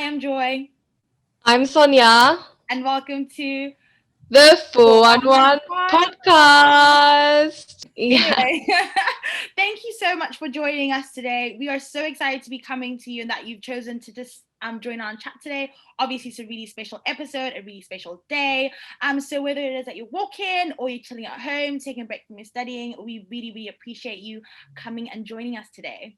I am Joy, I'm Sonia, and welcome to the One 411 podcast. Yeah. Anyway, thank you so much for joining us today. We are so excited to be coming to you and that you've chosen to just join our chat today. Obviously, it's a really special episode, a really special day. So whether it is that you're walking or you're chilling at home, taking a break from your studying, we really, really appreciate you coming and joining us today.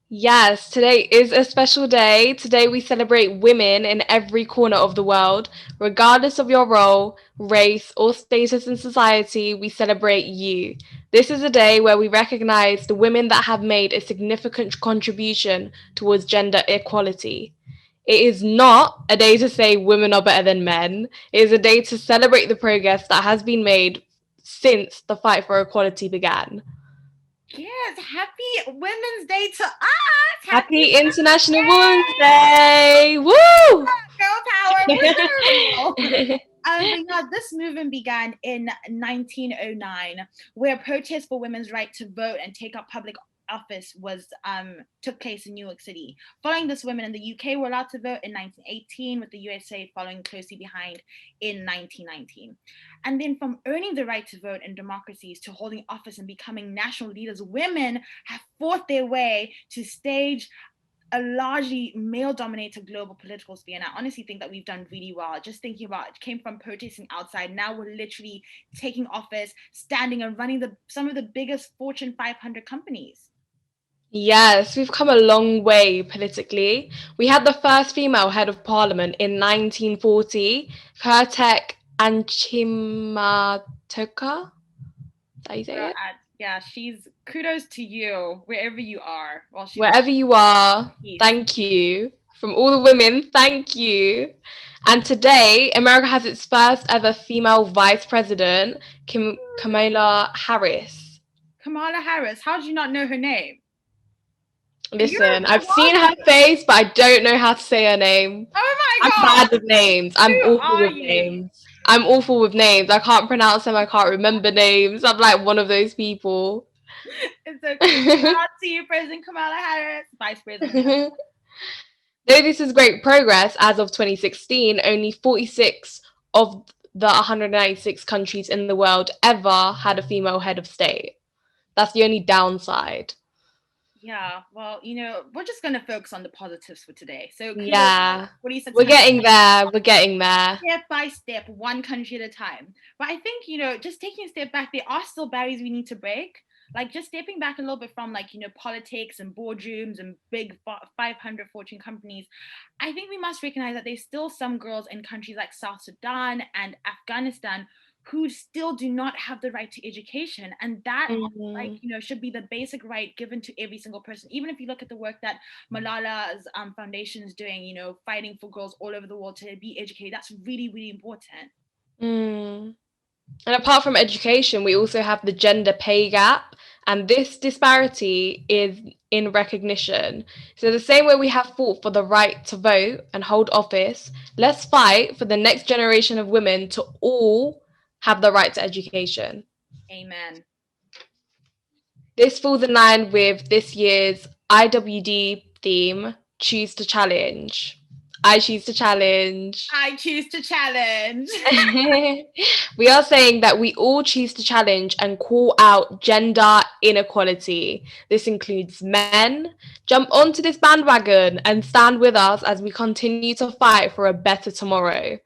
Yes, today is a special day. Today we celebrate women in every corner of the world. Regardless of your role, race, or status in society, we celebrate you. This is a day where we recognize the women that have made a significant contribution towards gender equality. It is not a day to say women are better than men. It is a day to celebrate the progress that has been made since the fight for equality began. Yes, happy Women's Day to us. Happy International Women's Day! Woo! Girl power. Woo! But yeah, this movement began in 1909, where protests for women's right to vote and take up public office took place in New York City. Following this, women in the UK were allowed to vote in 1918, with the USA following closely behind in 1919. And then from earning the right to vote in democracies to holding office and becoming national leaders, women have fought their way to stage a largely male-dominated global political sphere, and I honestly think that we've done really well. Just thinking about it, came from protesting outside, now we're literally taking office, standing and running some of the biggest Fortune 500 companies. Yes, we've come a long way politically. We had the first female head of parliament in 1940, Kurtek Anchimatoka. Is that how you say it? Yeah, she's kudos to you wherever you are. Well, she's Wherever you are, peace. thank you. From all the women, thank you. And today, America has its first ever female vice president, Kamala Harris. Kamala Harris. How did you not know her name? Listen, I've seen her face, but I don't know how to say her name. Oh I'm my god! bad with names. I'm Who awful are with you? names. I'm awful with names. I can't pronounce them. I can't remember names. I'm like one of those people. It's okay. Shout out to you, President Kamala Harris, Vice President. Though this is great progress, as of 2016, only 46 of the 196 countries in the world ever had a female head of state. That's the only downside. Yeah, well, we're just going to focus on the positives for today. So, kudos Yeah, 46 we're countries, getting there. We're getting there. step by step, one country at a time. But I think, just taking a step back, there are still barriers we need to break. Like just stepping back a little bit from politics and boardrooms and big 500 Fortune companies, I think we must recognize that there's still some girls in countries like South Sudan and Afghanistan who still do not have the right to education, and that Mhm. should be the basic right given to every single person. Even if you look at the work that Malala's foundation is doing, fighting for girls all over the world to be educated, that's really, really important. Mm. And apart from education, we also have the gender pay gap, and this disparity is in recognition. So, the same way we have fought for the right to vote and hold office, let's fight for the next generation of women to all have the right to education. Amen. This falls in line with this year's IWD theme, Choose to Challenge. I choose to challenge. I choose to challenge. We are saying that we all choose to challenge and call out gender inequality. This includes men. Jump onto this bandwagon and stand with us as we continue to fight for a better tomorrow.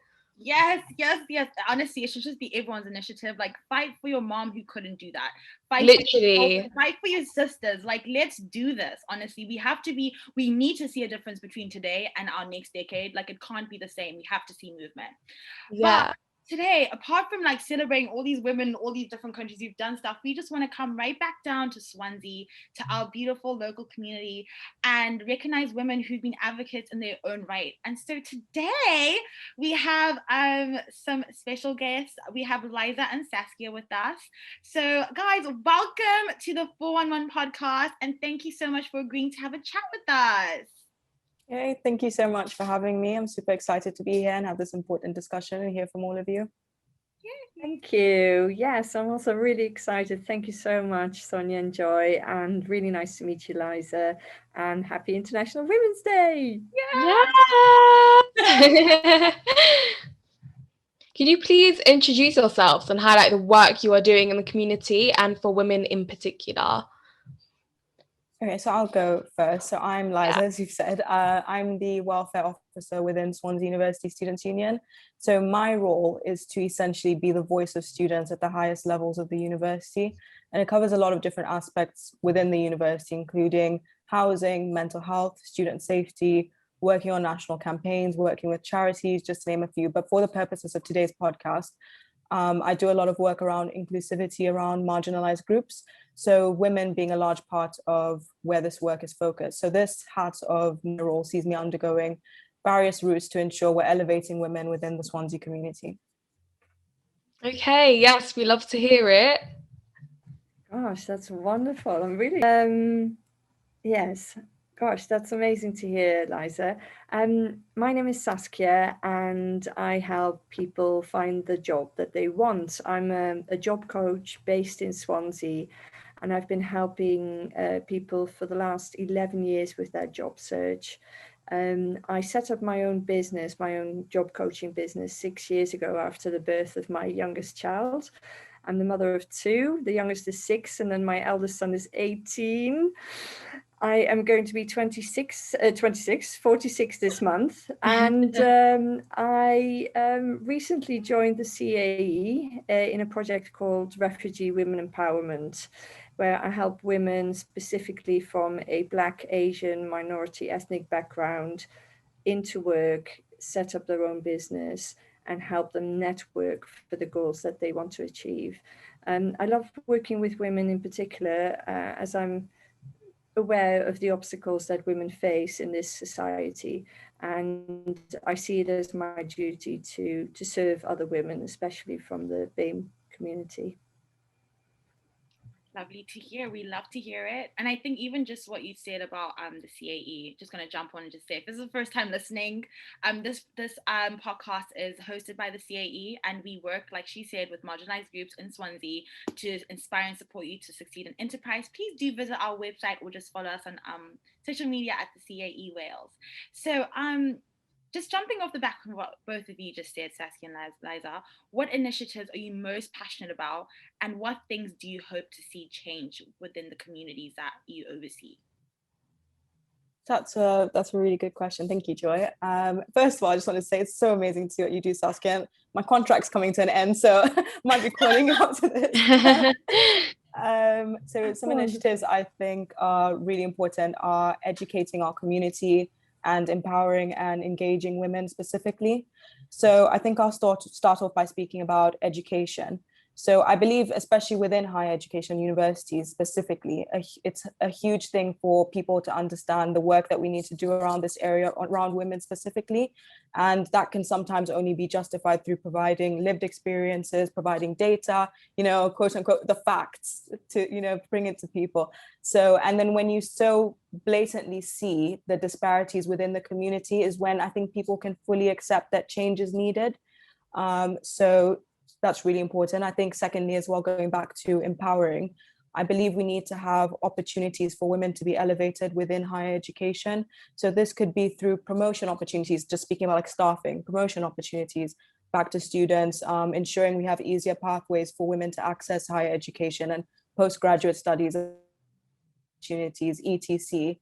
Yes, yes, yes. Honestly, it should just be everyone's initiative. Like, fight for your mom who couldn't do that. Literally. Fight for your sisters. Like, let's do this. Honestly, we need to see a difference between today and our next decade. Like, it can't be the same. We have to see movement. But Yeah. today, apart from like celebrating all these women in all these different countries who've done stuff, we just want to come right back down to Swansea, to our beautiful local community, and recognize women who've been advocates in their own right. And so today we have some special guests. We have Liza and Saskia with us. So guys, welcome to the 411 podcast, and thank you so much for agreeing to have a chat with us. Hey, thank you so much for having me. I'm super excited to be here and have this important discussion and hear from all of you. Thank you. Yes, I'm also really excited. Thank you so much, Sonia and Joy, and really nice to meet you, Liza, and happy International Women's Day. Yeah. Can you please introduce yourselves and highlight the work you are doing in the community and for women in particular? Okay, so I'll go first. So I'm Liza, as you've said. I'm the welfare officer within Swansea University Students' Union. So my role is to essentially be the voice of students at the highest levels of the university. And it covers a lot of different aspects within the university, including housing, mental health, student safety, working on national campaigns, working with charities, just to name a few. But for the purposes of today's podcast, I do a lot of work around inclusivity around marginalized groups. So women being a large part of where this work is focused. So this hat of my role sees me undergoing various routes to ensure we're elevating women within the Swansea community. Okay, yes, we love to hear it. Gosh, that's wonderful. I'm really, yes, gosh, that's amazing to hear, Liza. My name is Saskia, and I help people find the job that they want. I'm a job coach based in Swansea, and I've been helping people for the last 11 years with their job search. I set up my own business, my own job coaching business 6 years ago after the birth of my youngest child. I'm the mother of two. The youngest is 6, and then my eldest son is 18. I am going to be 46 this month. And I recently joined the CAE in a project called Refugee Women Empowerment, where I help women specifically from a Black, Asian, minority ethnic background into work, set up their own business, and help them network for the goals that they want to achieve. I love working with women in particular, as I'm aware of the obstacles that women face in this society, and I see it as my duty to serve other women, especially from the BAME community. Lovely to hear. We love to hear it. And I think even just what you said about the CAE, just gonna jump on and just say if this is the first time listening, this podcast is hosted by the CAE, and we work, like she said, with marginalized groups in Swansea to inspire and support you to succeed in enterprise. Please do visit our website or just follow us on social media at the CAE Wales. So just jumping off the back of what both of you just said, Saskia and Liza, what initiatives are you most passionate about, and what things do you hope to see change within the communities that you oversee? That's a really good question. Thank you, Joy. First of all, I just want to say it's so amazing to see what you do, Saskia. My contract's coming to an end, so might be calling you out to this. So some initiatives I think are really important are educating our community and empowering and engaging women specifically. So I think I'll start off by speaking about education. So I believe, especially within higher education universities specifically, it's a huge thing for people to understand the work that we need to do around this area, around women specifically. And that can sometimes only be justified through providing lived experiences, providing data, quote unquote, the facts to, bring it to people. So, and then when you so blatantly see the disparities within the community is when I think people can fully accept that change is needed. So that's really important. I think secondly as well, going back to empowering, I believe we need to have opportunities for women to be elevated within higher education. So this could be through promotion opportunities, just speaking about like staffing, promotion opportunities back to students, ensuring we have easier pathways for women to access higher education and postgraduate studies opportunities, etc.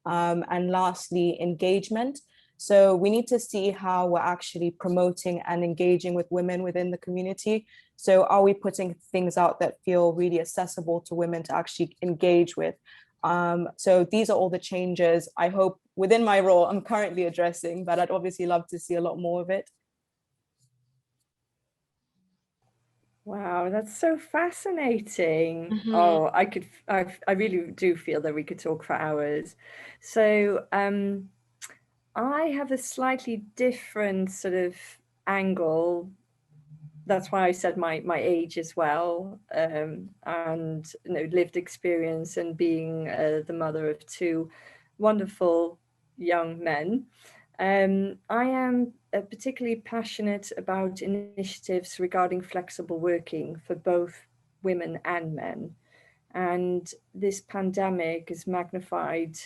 And lastly, engagement. So we need to see how we're actually promoting and engaging with women within the community. So are we putting things out that feel really accessible to women to actually engage with? So these are all the changes I hope within my role I'm currently addressing, but I'd obviously love to see a lot more of it. Wow, that's so fascinating. Oh, I really do feel that we could talk for hours. So, I have a slightly different sort of angle. That's why I said my age as well, and lived experience and being the mother of two wonderful young men. I am particularly passionate about initiatives regarding flexible working for both women and men. And this pandemic has magnified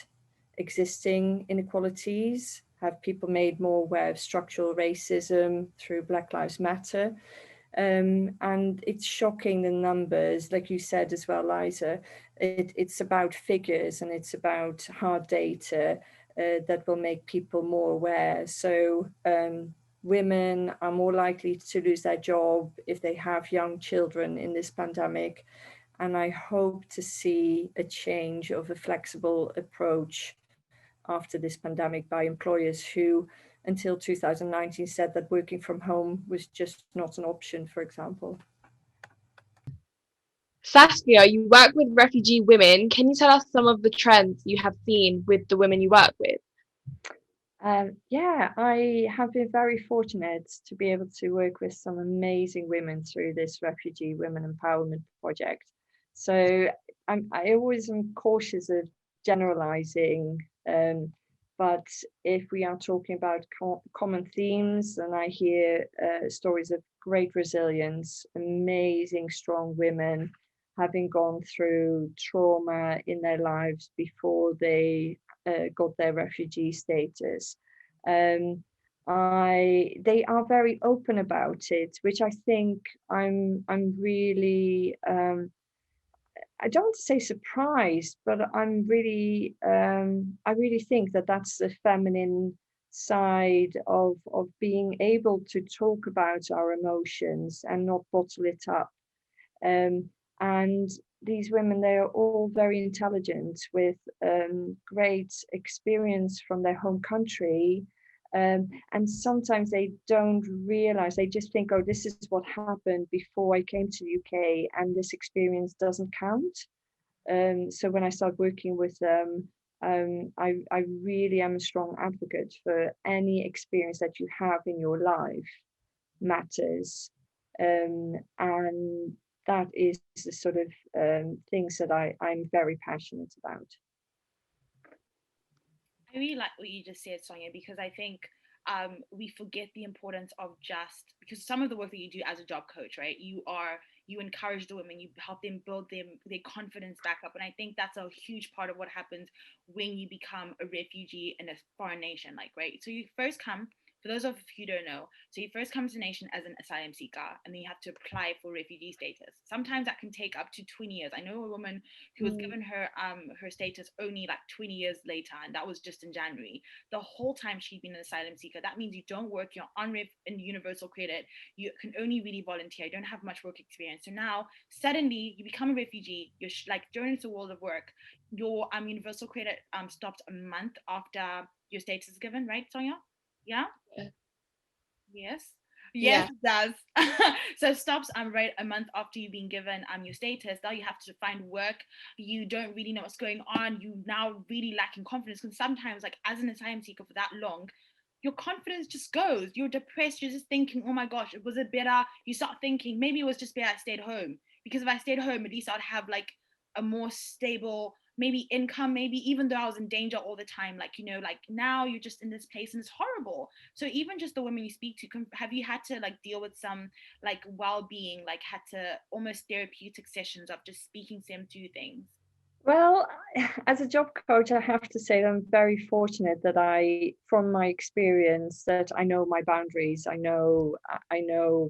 existing inequalities, have people made more aware of structural racism through Black Lives Matter. And it's shocking, the numbers, like you said as well, Liza. It's about figures and it's about hard data that will make people more aware. So women are more likely to lose their job if they have young children in this pandemic. And I hope to see a change of a flexible approach after this pandemic by employers who, until 2019, said that working from home was just not an option, for example. Saskia, you work with refugee women. Can you tell us some of the trends you have seen with the women you work with? Yeah, I have been very fortunate to be able to work with some amazing women through this Refugee Women Empowerment Project. So I always am cautious of generalizing, but if we are talking about common themes, and I hear stories of great resilience, amazing, strong women having gone through trauma in their lives before they got their refugee status. They are very open about it, which I think I'm really I don't want to say surprised, but I'm really I really think that that's the feminine side of being able to talk about our emotions and not bottle it up. And these women, they are all very intelligent with great experience from their home country. And sometimes they don't realize, they just think, oh, this is what happened before I came to the UK, and this experience doesn't count. So when I start working with them, I really am a strong advocate for any experience that you have in your life matters. And that is the sort of things that I'm very passionate about. I really like what you just said, Sonia, because I think we forget the importance of just, because some of the work that you do as a job coach, right? You encourage the women, you help them build their confidence back up. And I think that's a huge part of what happens when you become a refugee in a foreign nation, like, right? So you first come, for those of you who don't know, so you first come to the nation as an asylum seeker, and then you have to apply for refugee status. Sometimes that can take up to 20 years. I know a woman who was given her status only like 20 years later, and that was just in January. The whole time she'd been an asylum seeker. That means you don't work, you're on in universal credit, you can only really volunteer, you don't have much work experience. So now suddenly you become a refugee, you're like thrown into the world of work. Your universal credit stops a month after your status is given, right, Sonia? Yeah. Yes. Yes, Yeah. it does. So it stops right a month after you've been given your status. Now you have to find work. You don't really know what's going on. You now really lacking confidence, because sometimes, like as an asylum seeker for that long, your confidence just goes. You're depressed. You're just thinking, oh my gosh, was it better? You start thinking maybe it was just better I stayed home, because if I stayed home, at least I'd have like a more stable maybe income, maybe, even though I was in danger all the time. Like, like now you're just in this place and it's horrible. So even just the women you speak to, have you had to like deal with some like well-being, like had to almost therapeutic sessions of just speaking to them through things? Well, as a job coach, I have to say that I'm very fortunate that from my experience, that I know my boundaries. I know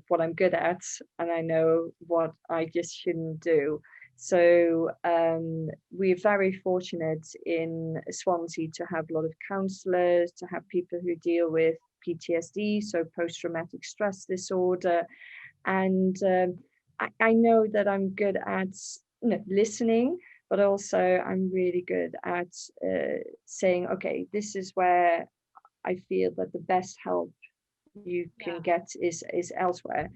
what I'm good at, and I know what I just shouldn't do. So we're very fortunate in Swansea to have a lot of counsellors, to have people who deal with PTSD, so post-traumatic stress disorder, and I know that I'm good at listening, but also I'm really good at saying, okay, this is where I feel that the best help you can get is elsewhere.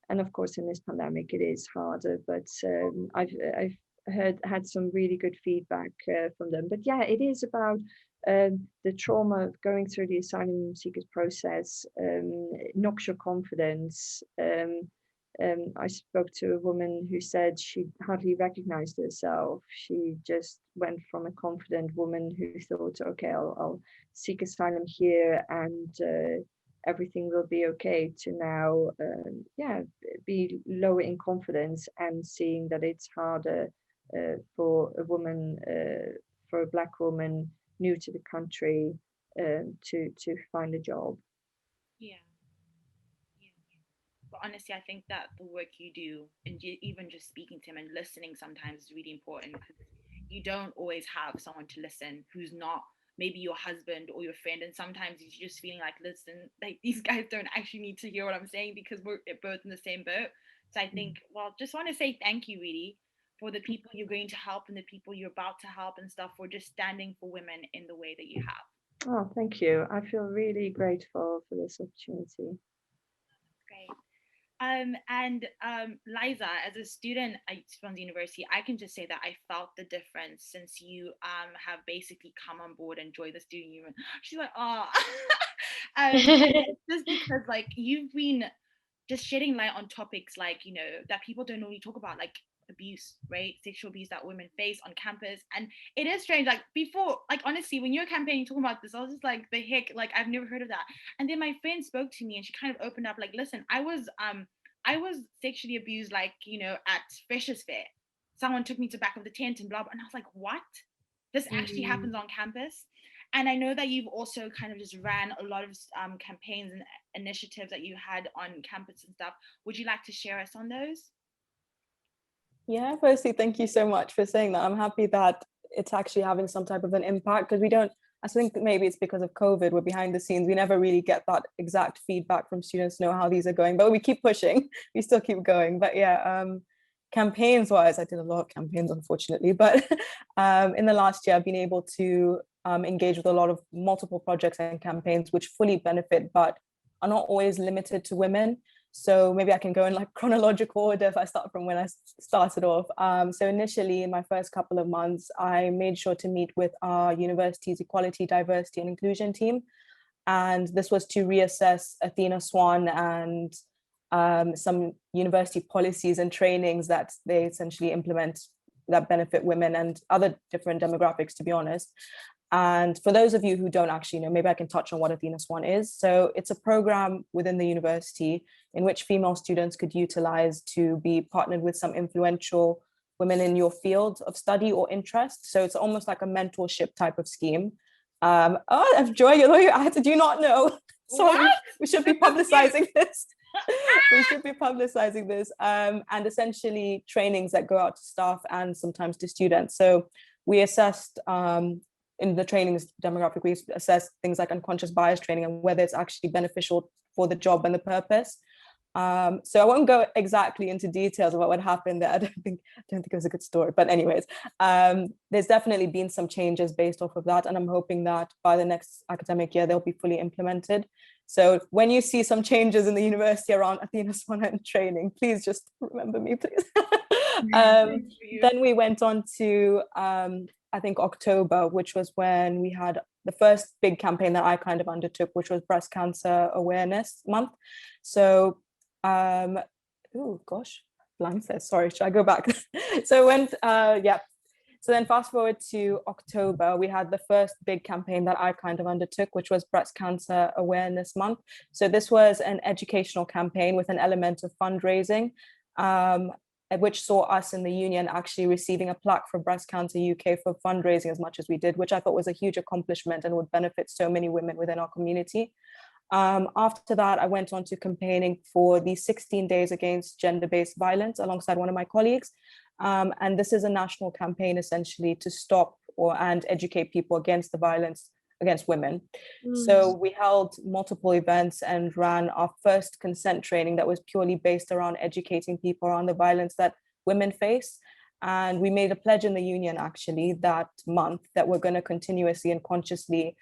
And of course, in this pandemic, it is harder, but I've had some really good feedback from them. But yeah, it is about the trauma of going through the asylum seekers process. Knocks your confidence. I spoke to a woman who said she hardly recognized herself. She just went from a confident woman who thought, okay, I'll seek asylum here, and everything will be okay, to now be lower in confidence and seeing that it's harder for a woman, for a Black woman new to the country, to find a job. Yeah. But honestly, I think that the work you do, and even just speaking to him and listening sometimes, is really important, because you don't always have someone to listen who's not maybe your husband or your friend. And sometimes you're just feeling like, listen, like these guys don't actually need to hear what I'm saying, because we're both in the same boat. So I think, well, just want to say thank you really for the people you're going to help and the people you're about to help and stuff, for just standing for women in the way that you have. Oh, thank you. I feel really grateful for this opportunity. Great. Liza, as a student at Swansea University, I can just say that I felt the difference since you have basically come on board and joined the student union. She's like, oh, just because like you've been just shedding light on topics like, you know, that people don't normally talk about, like abuse, right? Sexual abuse that women face on campus. And it is strange. Like before, like honestly, when you're campaigning talking about this, I was just like, the heck, like I've never heard of that. And then my friend spoke to me and she kind of opened up, like, listen, I was sexually abused, like, you know, at Freshers Fair. Someone took me to back of the tent and blah blah. And I was like, what? This actually happens on campus. And I know that you've also kind of just ran a lot of campaigns and initiatives that you had on campus and stuff. Would you like to share us on those? Yeah, firstly, thank you so much for saying that. I'm happy that it's actually having some type of an impact, because we don't, I think maybe it's because of COVID, we're behind the scenes. We never really get that exact feedback from students, know how these are going, but we keep pushing, we still keep going. But yeah, campaigns wise, I did a lot of campaigns, unfortunately, but in the last year, I've been able to engage with a lot of multiple projects and campaigns which fully benefit, but are not always limited to women. So maybe I can go in like chronological order if I start from when I started off. So initially, in my first couple of months, I made sure to meet with our university's equality, diversity and inclusion team. And this was to reassess Athena Swan and some university policies and trainings that they essentially implement that benefit women and other different demographics, to be honest. And for those of you who don't actually know, maybe I can touch on what Athena Swan is. So it's a program within the university in which female students could utilize to be partnered with some influential women in your field of study or interest. So it's almost like a mentorship type of scheme. Joy, your lawyer, do you not know? Sorry, we should be publicizing this. We should be publicizing this. And essentially trainings that go out to staff and sometimes to students. So we assessed in the trainings demographic, we assess things like unconscious bias training and whether it's actually beneficial for the job and the purpose. So I won't go exactly into details about what happened there. I don't think it was a good story, but anyways, there's definitely been some changes based off of that. And I'm hoping that by the next academic year, they'll be fully implemented. So when you see some changes in the university around Athena Swan and training, please just remember me, please. Then we went on to, I think October, which was when we had the first big campaign that I kind of undertook, which was Breast Cancer Awareness Month. So, oh gosh, blank says, sorry, should I go back? So so then fast forward to October, we had the first big campaign that I kind of undertook, which was Breast Cancer Awareness Month. So this was an educational campaign with an element of fundraising, which saw us in the union actually receiving a plaque from Breast Cancer UK for fundraising as much as we did, which I thought was a huge accomplishment and would benefit so many women within our community. After that, I went on to campaigning for the 16 Days Against Gender-Based Violence alongside one of my colleagues. And this is a national campaign essentially to stop and educate people against the violence against women. So we held multiple events and ran our first consent training that was purely based around educating people around the violence that women face. And we made a pledge in the union actually that month that we're going to continuously and consciously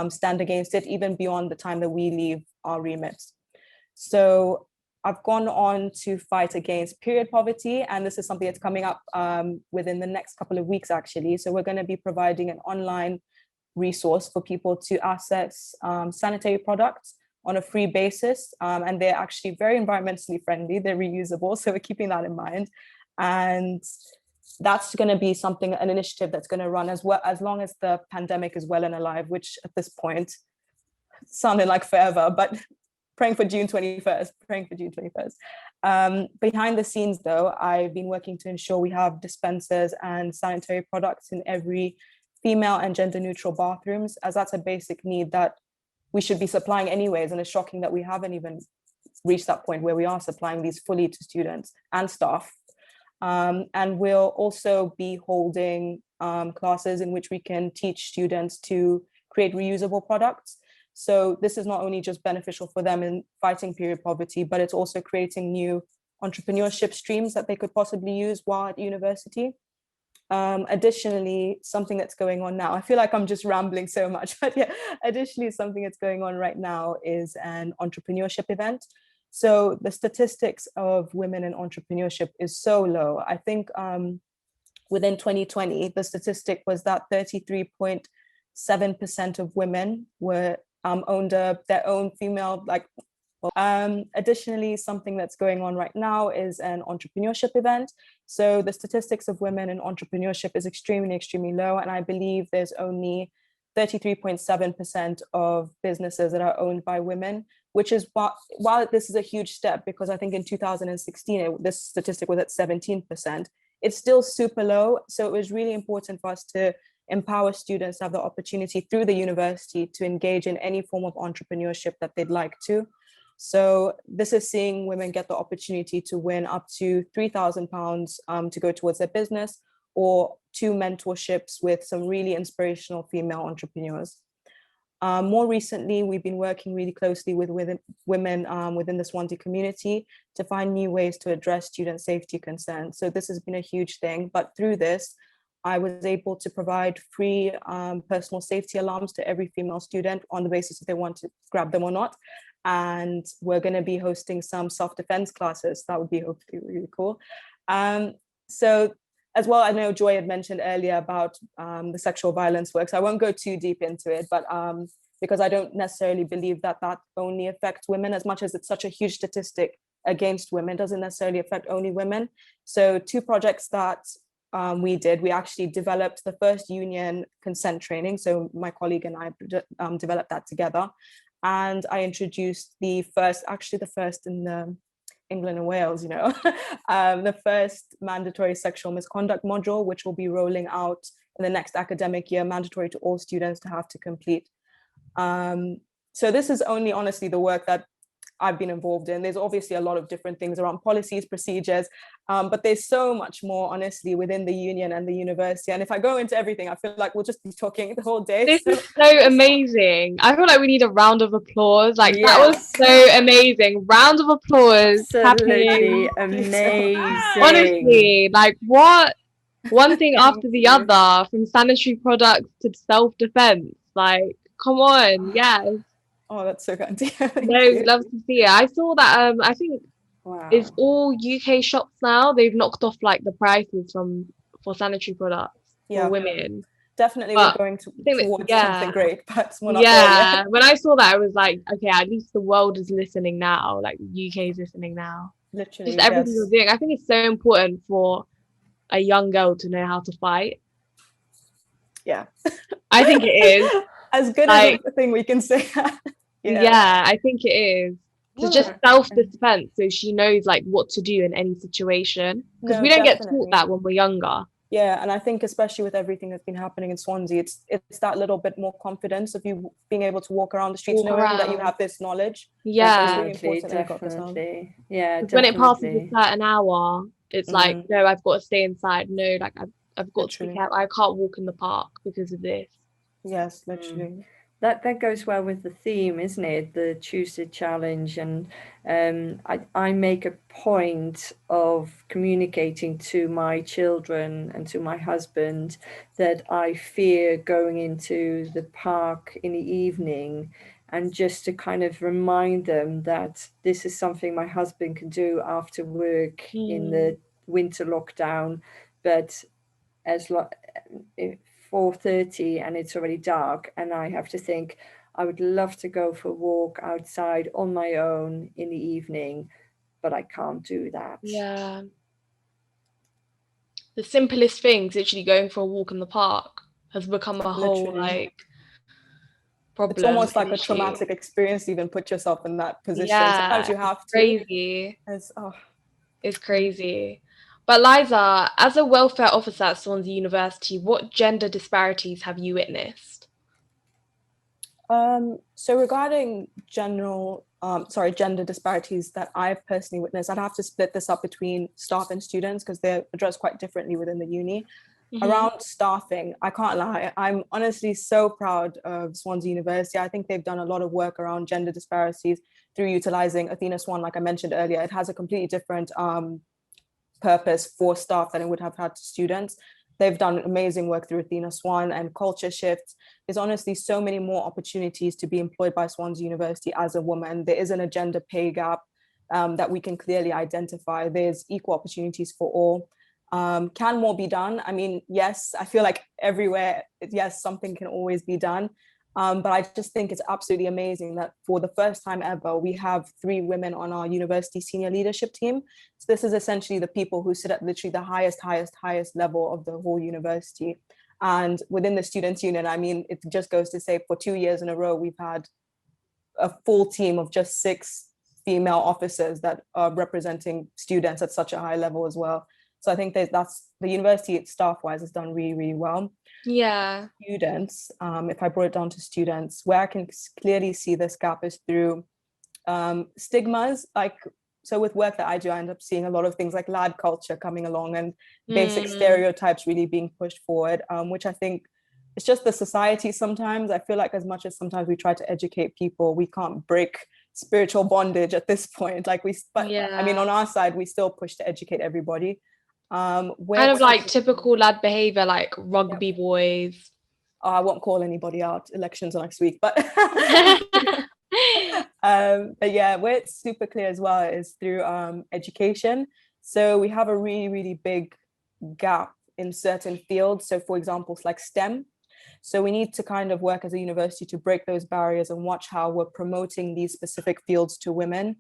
stand against it, even beyond the time that we leave our remits. So I've gone on to fight against period poverty, and this is something that's coming up within the next couple of weeks actually. So we're going to be providing an online resource for people to access sanitary products on a free basis, and they're actually very environmentally friendly, they're reusable, so we're keeping that in mind. And that's going to be an initiative that's going to run as long as the pandemic is well and alive, which at this point sounded like forever, but praying for June 21st, behind the scenes though, I've been working to ensure we have dispensers and sanitary products in every female and gender neutral bathrooms, as that's a basic need that we should be supplying anyways, and it's shocking that we haven't even reached that point where we are supplying these fully to students and staff. And we'll also be holding classes in which we can teach students to create reusable products. So this is not only just beneficial for them in fighting period poverty, but it's also creating new entrepreneurship streams that they could possibly use while at university. Additionally, something that's going on now, I feel like I'm just rambling so much, but yeah, additionally, something that's going on right now is an entrepreneurship event. So the statistics of women in entrepreneurship is so low. I think within 2020, the statistic was that 33.7% of women were owned their own female, additionally, something that's going on right now is an entrepreneurship event. So the statistics of women in entrepreneurship is extremely, extremely low. And I believe there's only 33.7% of businesses that are owned by women, which is while this is a huge step, because I think in 2016, this statistic was at 17%, it's still super low. So it was really important for us to empower students to have the opportunity through the university to engage in any form of entrepreneurship that they'd like to. So this is seeing women get the opportunity to win up to £3,000 to go towards their business, or 2 mentorships with some really inspirational female entrepreneurs. More recently, we've been working really closely with women within the Swansea community to find new ways to address student safety concerns. So this has been a huge thing, but through this, I was able to provide free personal safety alarms to every female student on the basis if they want to grab them or not. And we're going to be hosting some self-defense classes. That would be hopefully really cool. So as well, I know Joy had mentioned earlier about the sexual violence work. So I won't go too deep into it, but because I don't necessarily believe that that only affects women, as much as it's such a huge statistic against women, it doesn't necessarily affect only women. So 2 projects that we actually developed the first union consent training. So my colleague and I developed that together. And I introduced the first in England and Wales, the first mandatory sexual misconduct module, which will be rolling out in the next academic year, mandatory to all students to have to complete. So this is only honestly the work that I've been involved in. There's obviously a lot of different things around policies, procedures, but there's so much more, honestly, within the union and the university. And if I go into everything, I feel like we'll just be talking the whole day. This is so amazing. I feel like we need a round of applause. That was so amazing. Round of applause. Absolutely amazing. Honestly, what? One thing after the other, from sanitary products to self-defense. Come on, yes. Oh, that's so kind. No, love to see it. I saw that I think it's all UK shops now. They've knocked off the prices for sanitary products for women. Definitely we're going towards something great, but we're not there yet. When I saw that, I was like, okay, at least the world is listening now. UK is listening now. Literally, just everything you're doing. I think it's so important for a young girl to know how to fight. Yeah, I think it is. As good as a thing we can say. Yeah, I think it is. So just self-defense, so she knows what to do in any situation, because we don't get taught that when we're younger. Yeah, and I think especially with everything that's been happening in Swansea, it's that little bit more confidence of you being able to walk around the streets, knowing that you have this knowledge. Yeah, it's really important. Definitely. Yeah, when it passes a certain hour, it's no, I've got to stay inside. No, I've got to be careful. I can't walk in the park because of this. Yes, literally. That goes well with the theme, isn't it? The Tuesday challenge. And I make a point of communicating to my children and to my husband that I fear going into the park in the evening, and just to kind of remind them that this is something my husband can do after work in the winter lockdown. But as 4:30 and it's already dark, and I have to think, I would love to go for a walk outside on my own in the evening, but I can't do that. Yeah. The simplest things, literally going for a walk in the park, has become a whole problem. It's almost like a issue. traumatic experience to even put yourself in that position. Yeah, Sometimes you have to. crazy. Oh. It's crazy. But Liza, as a welfare officer at Swansea University, what gender disparities have you witnessed? So regarding gender disparities that I've personally witnessed, I'd have to split this up between staff and students because they're addressed quite differently within the uni. Around staffing, I can't lie, I'm honestly so proud of Swansea University. I think they've done a lot of work around gender disparities through utilizing Athena Swan, like I mentioned earlier. It has a completely different purpose for staff than it would have had to students. They've done amazing work through Athena Swan and culture shifts. There's honestly so many more opportunities to be employed by Swansea University as a woman. There isn't a gender pay gap that we can clearly identify. There's equal opportunities for all. Can more be done? I mean, yes, I feel like everywhere, yes, something can always be done. But I just think it's absolutely amazing that for the first time ever, we have 3 women on our university senior leadership team. So this is essentially the people who sit at literally the highest level of the whole university. And within the students' union, I mean, it just goes to say for 2 years in a row, we've had a full team of just 6 female officers that are representing students at such a high level as well. So I think that's the university staff-wise has done really, really well. Yeah. Students, if I brought it down to students, where I can clearly see this gap is through stigmas. Like, so with work that I do, I end up seeing a lot of things like lad culture coming along and basic stereotypes really being pushed forward, which I think it's just the society sometimes. I feel like as much as sometimes we try to educate people, we can't break spiritual bondage at this point. I mean, on our side, we still push to educate everybody. Kind of like typical lad behavior, like rugby boys. I won't call anybody out. Elections are next week, but but yeah, where it's super clear as well is through education. So we have a really, really big gap in certain fields. So for example, it's like STEM. So we need to kind of work as a university to break those barriers and watch how we're promoting these specific fields to women.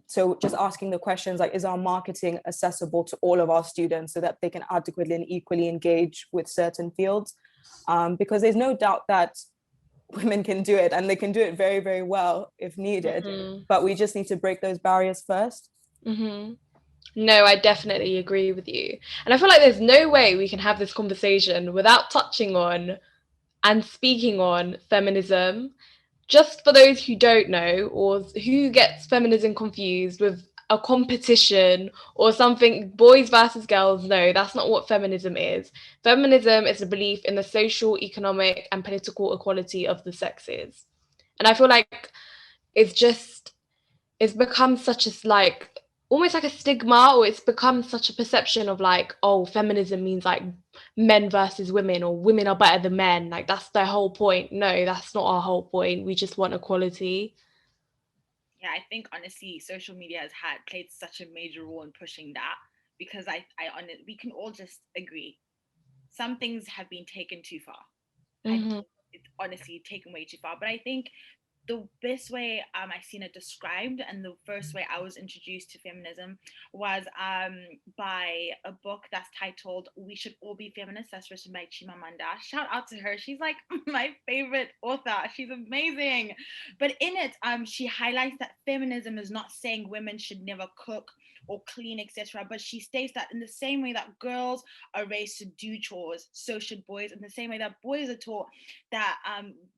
So just asking the questions like, is our marketing accessible to all of our students so that they can adequately and equally engage with certain fields? Because there's no doubt that women can do it and they can do it very, very well if needed, but we just need to break those barriers first. No, I definitely agree with you. And I feel like there's no way we can have this conversation without touching on and speaking on feminism. Just for those who don't know or who gets feminism confused with a competition or something, boys versus girls, no, that's not what feminism is. Feminism is a belief in the social, economic, and political equality of the sexes. And I feel like it's become such a like almost like a stigma, or it's become such a perception of like, oh, feminism means like men versus women, or women are better than men, like that's their whole point. No, that's not our whole point. We just want equality. Yeah, I think honestly social media has played such a major role in pushing that, because we can all just agree some things have been taken too far. It's honestly taken way too far. But I think the best way I seen it described, and the first way I was introduced to feminism was by a book that's titled "We Should All Be Feminists." That's written by Chimamanda. Shout out to her. She's like my favorite author. She's amazing. But in it, she highlights that feminism is not saying women should never cook or clean, etc. But she states that in the same way that girls are raised to do chores, so should boys. In the same way that boys are taught that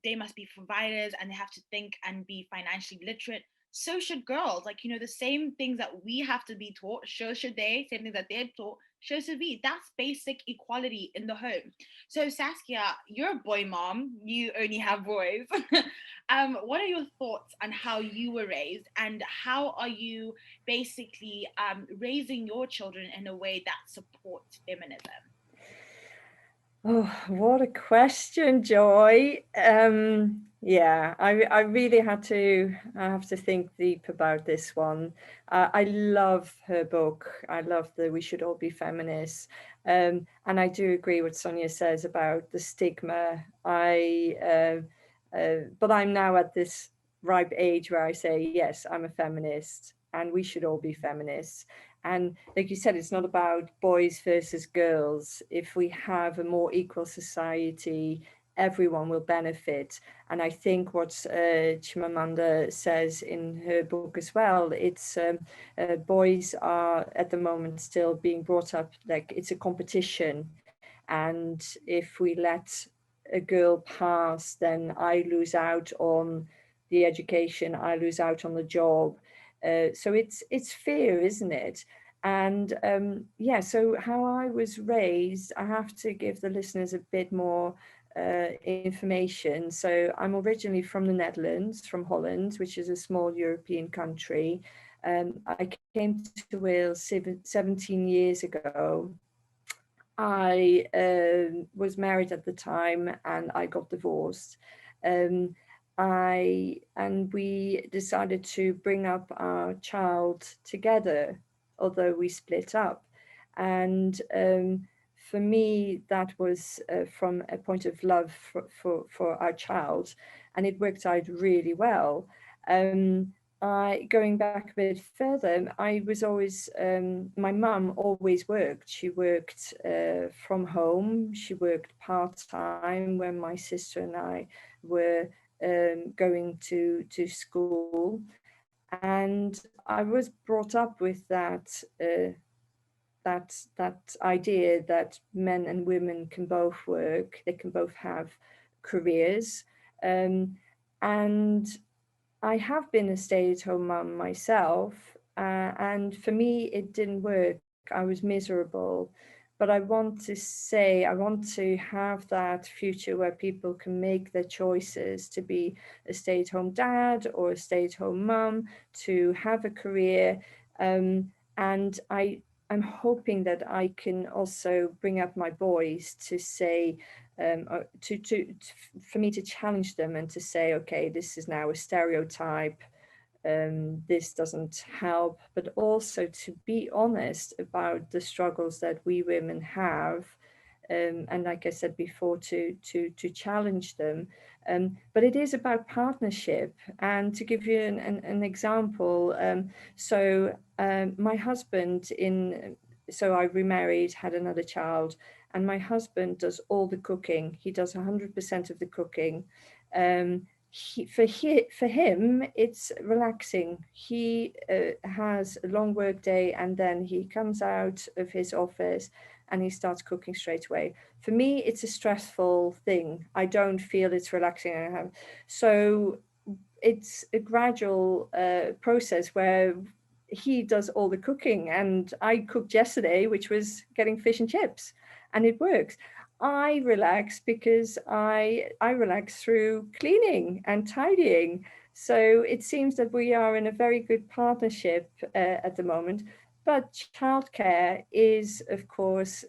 they must be providers and they have to think and be financially literate, so should girls. Like, the same things that we have to be taught, so should they. Same things that they're taught, so should we. That's basic equality in the home. So Saskia, you're a boy mom, you only have boys. What are your thoughts on how you were raised, and how are you basically raising your children in a way that supports feminism? Oh, what a question, Joy. Yeah, I really have to think deep about this one. I love her book. I love the We Should All Be Feminists. And I do agree what Sonia says about the stigma. But I'm now at this ripe age where I say, yes, I'm a feminist and we should all be feminists. And like you said, it's not about boys versus girls. If we have a more equal society, everyone will benefit. And I think what Chimamanda says in her book as well, it's boys are at the moment still being brought up like it's a competition. And if we let a girl pass, then I lose out on the education, I lose out on the job. So it's fear, isn't it? And yeah, so how I was raised, I have to give the listeners a bit more information. So I'm originally from the Netherlands, from Holland, which is a small European country. I came to Wales 17 years ago. I was married at the time and I got divorced. We decided to bring up our child together, although we split up. And for me, that was from a point of love for our child, and it worked out really well. Going back a bit further, I was always, my mum always worked. She worked from home. She worked part-time when my sister and I were going to school. And I was brought up with that idea that men and women can both work, they can both have careers. And I have been a stay-at-home mum myself, and for me, it didn't work. I was miserable. But I want to have that future where people can make their choices to be a stay-at-home dad or a stay-at-home mum, to have a career. And I'm hoping that I can also bring up my boys to say, for me to challenge them and to say, okay, this is now a stereotype, this doesn't help, but also to be honest about the struggles that we women have, and like I said before, to challenge them. But it is about partnership. And to give you an example, my husband so I remarried, had another child, and my husband does all the cooking. He does 100% of the cooking. For him, it's relaxing. He has a long work day, and then he comes out of his office and he starts cooking straight away. For me, it's a stressful thing. I don't feel it's relaxing. So it's a gradual process where he does all the cooking, and I cooked yesterday, which was getting fish and chips, and it works. I relax because I relax through cleaning and tidying. So it seems that we are in a very good partnership at the moment. But childcare is, of course,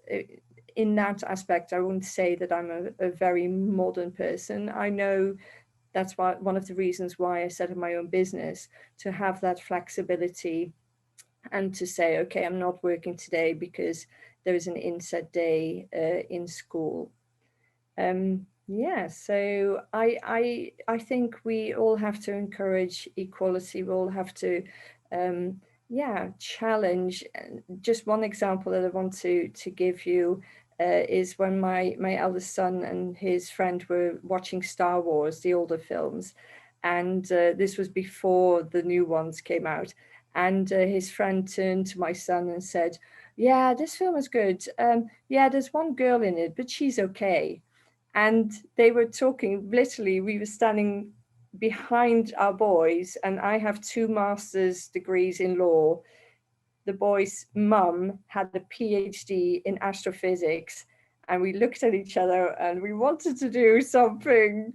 in that aspect, I wouldn't say that I'm a very modern person. I know that's one of the reasons why I set up my own business, to have that flexibility and to say, okay, I'm not working today because there is an inset day in school. Yeah, so I think we all have to encourage equality. We all have to, challenge. Just one example that I want to give you is when my eldest son and his friend were watching Star Wars, the older films, and this was before the new ones came out. And his friend turned to my son and said, "Yeah, this film is good. Yeah, there's one girl in it, but she's okay." And they were talking, literally, we were standing behind our boys, and I have 2 master's degrees in law. The boy's mum had a PhD in astrophysics, and we looked at each other and we wanted to do something,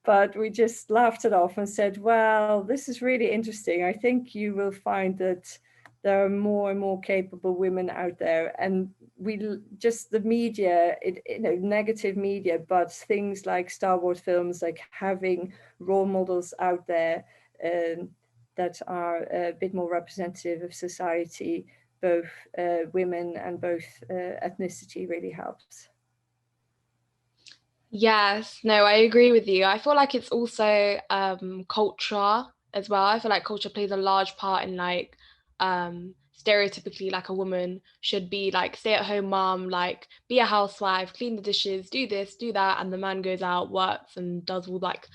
but we just laughed it off and said, well, this is really interesting. I think you will find that there are more and more capable women out there, and the media, negative media, but things like Star Wars films, like having role models out there that are a bit more representative of society, both women and both ethnicity, really helps. Yes, no, I agree with you. I feel like it's also culture as well. I feel like culture plays a large part in stereotypically like a woman should be like stay at home mom, like be a housewife, clean the dishes, do this, do that, and the man goes out, works and does all like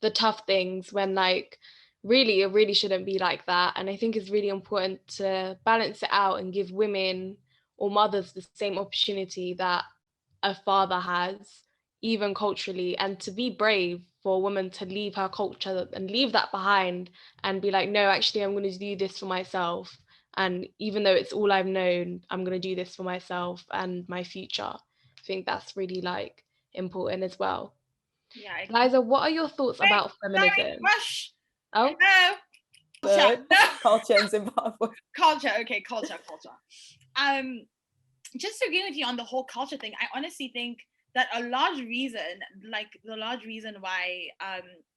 the tough things, when like really it really shouldn't be like that. And I think it's really important to balance it out and give women or mothers the same opportunity that a father has, even culturally, and to be brave for a woman to leave her culture and leave that behind and be like, no, actually I'm going to do this for myself, and even though it's all I've known, I'm going to do this for myself and my future. I think that's really like important as well. Yeah. Liza, what are your thoughts about Sorry, feminism? rush. Oh, No. Good. Culture in Zimbabwe. Culture. Okay, culture. Just to agree with you on the whole culture thing, I honestly think that a large reason, like the large reason why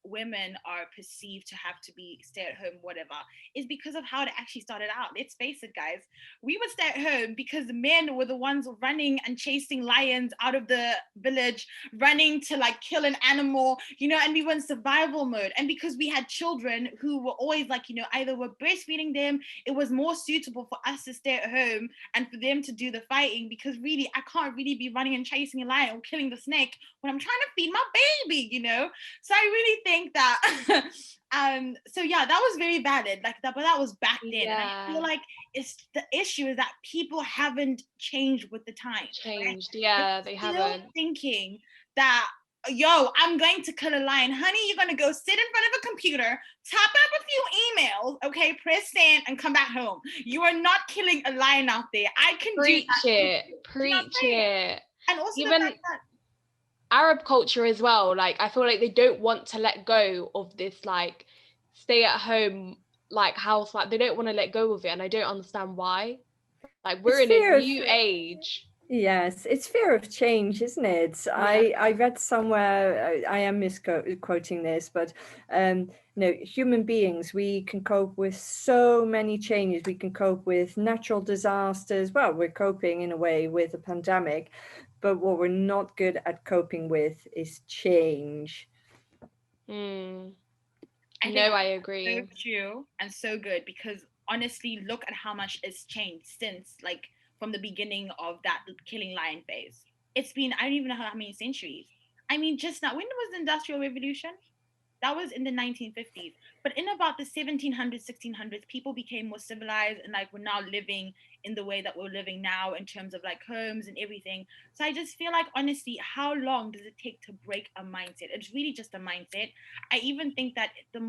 women are perceived to have to be stay at home, whatever, is because of how it actually started out. Let's face it, guys. We would stay at home because the men were the ones running and chasing lions out of the village, running to like kill an animal, you know, and we were in survival mode. And because we had children who were always like, you know, either we're breastfeeding them, it was more suitable for us to stay at home and for them to do the fighting, because really, I can't really be running and chasing a lion or killing the snake when I'm trying to feed my baby, you know? So I really think that, so yeah, that was very valid, like that, but that was back then. yeah. And I feel like it's the issue is that people haven't changed with the times. Changed. Right? Yeah, they Still haven't. thinking that, yo, I'm going to kill a lion. Honey, you're going to go sit in front of a computer, type up a few emails, okay, press send, and come back home. You are not killing a lion out there. I can Preach do that. it. Preach it. And also Even the fact that Arab culture as well, like I feel like they don't want to let go of this like stay at home like housewife. They don't want to let go of it, and I don't understand why. Like we're It's in a fear of new age. Yes, it's fear of change, isn't it? I read somewhere, I am misquoting this, but you know, human beings, we can cope with so many changes. We can cope with natural disasters. Well, we're coping in a way with a pandemic, but what we're not good at coping with is change. I agree. so true and so good, because honestly, look at how much it's changed since, like, from the beginning of that killing lion phase. It's been, I don't even know how many centuries. I mean, just now, when was the Industrial Revolution? That was in the 1950s. But in about the 1700s, 1600s, people became more civilized, and like we're now living in the way that we're living now in terms of like homes and everything. So I just feel like, honestly, how long does it take to break a mindset? It's really just a mindset. I even think that the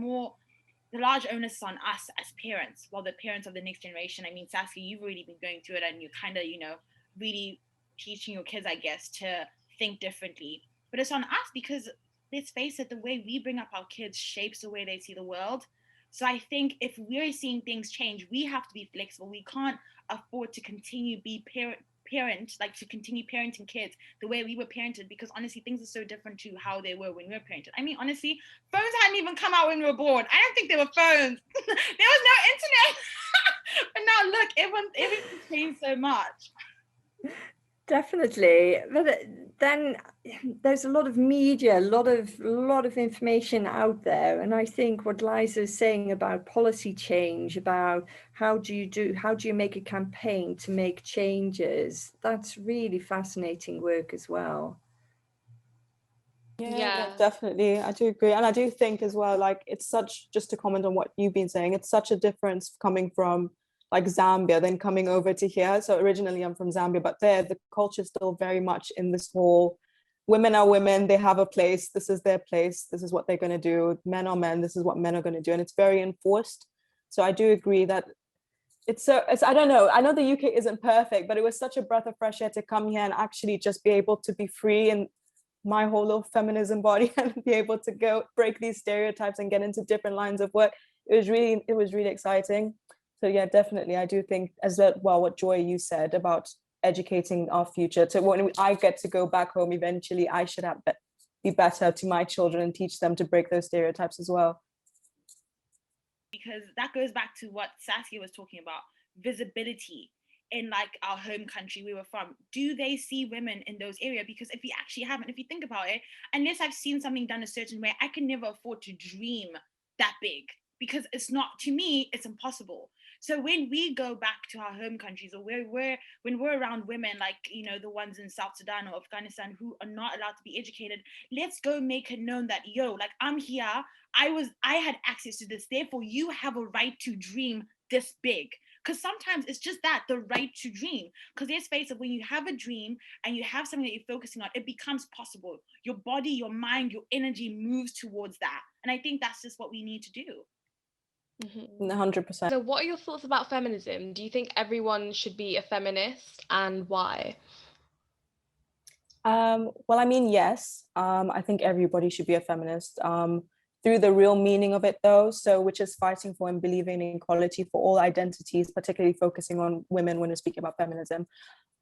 large onus is on us as parents, well, the parents of the next generation. I mean, Saskia, you've already been going through it, and you're kind of, you know, really teaching your kids, I guess, to think differently. But it's on us because, let's face it, the way we bring up our kids shapes the way they see the world. So I think if we're seeing things change, we have to be flexible. We can't afford to continue like to continue parenting kids the way we were parented, because honestly, things are so different to how they were when we were parented. I mean, honestly, phones hadn't even come out when we were born. I don't think there were phones. There was no internet. But now look, everything changed so much. Definitely, but then there's a lot of media, a lot of information out there, and I think what Liza is saying about policy change, about how do you make a campaign to make changes, that's really fascinating work as well. Yeah, definitely. I do agree. And I do think as well, like it's such, just to comment on what you've been saying, it's such a difference coming from like Zambia, then coming over to here. So originally I'm from Zambia, but there the culture is still very much in this whole women are women, they have a place, this is their place, this is what they're going to do. Men are men, this is what men are going to do. And it's very enforced. So I do agree that it's I don't know, I know the UK isn't perfect, but it was such a breath of fresh air to come here and actually just be able to be free in my whole little feminism body and be able to go break these stereotypes and get into different lines of work. It was really exciting. So yeah, definitely. I do think as well what Joy you said about educating our future. So when I get to go back home eventually, I should be better to my children and teach them to break those stereotypes as well. Because that goes back to what Saskia was talking about, visibility in like our home country we were from. Do they see women in those areas? Because if we actually haven't, if you think about it, unless I've seen something done a certain way, I can never afford to dream that big, because it's not, to me, it's impossible. So when we go back to our home countries, or when we're around women like, you know, the ones in South Sudan or Afghanistan who are not allowed to be educated, let's go make it known that, yo, like, I'm here, I had access to this, therefore you have a right to dream this big. Because sometimes it's just that, the right to dream. Because let's face it, when you have a dream and you have something that you're focusing on, it becomes possible. Your body, your mind, your energy moves towards that. And I think that's just what we need to do. 100%. So what are your thoughts about feminism? Do you think everyone should be a feminist, and why? Well, I mean, yes, I think everybody should be a feminist, through the real meaning of it, though, so which is fighting for and believing in equality for all identities, particularly focusing on women when we're speaking about feminism.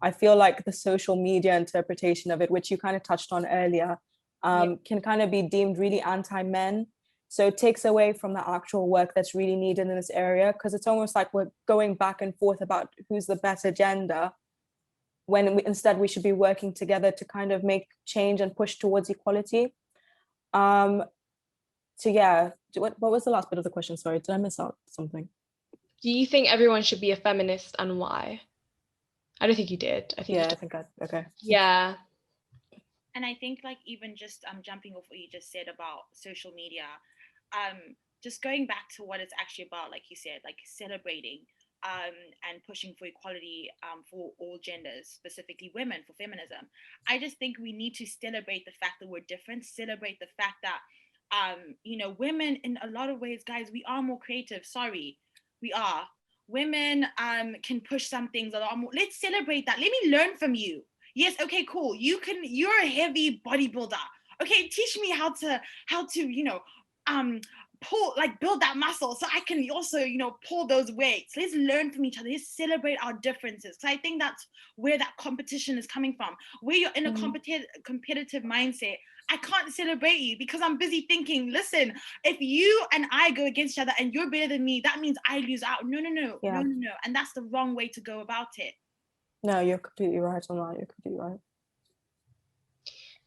I feel like the social media interpretation of it, which you kind of touched on earlier, can kind of be deemed really anti-men. So it takes away from the actual work that's really needed in this area, because it's almost like we're going back and forth about who's the better gender, when instead we should be working together to kind of make change and push towards equality. So yeah, what was the last bit of the question? Sorry, did I miss out something? Do you think everyone should be a feminist, and why? I don't think you did. I think Yeah, you I did. think okay. Yeah. And I think, like, even just jumping off what you just said about social media, just going back to what it's actually about, like you said, like celebrating and pushing for equality for all genders, specifically women, for feminism. I just think we need to celebrate the fact that we're different, celebrate the fact that, you know, women in a lot of ways, guys, we are more creative. Sorry, we are. Women can push some things a lot more. Let's celebrate that. Let me learn from you. Yes, okay, cool. You're a heavy bodybuilder. Okay, teach me how to, you know, pull, like, build that muscle so I can also, you know, pull those weights. Let's learn from each other. Let's celebrate our differences. So I think that's where that competition is coming from. Where you're in a competitive mindset, I can't celebrate you because I'm busy thinking, listen, if you and I go against each other and you're better than me, that means I lose out. No. And that's the wrong way to go about it. No, you're completely right on that. You're completely right.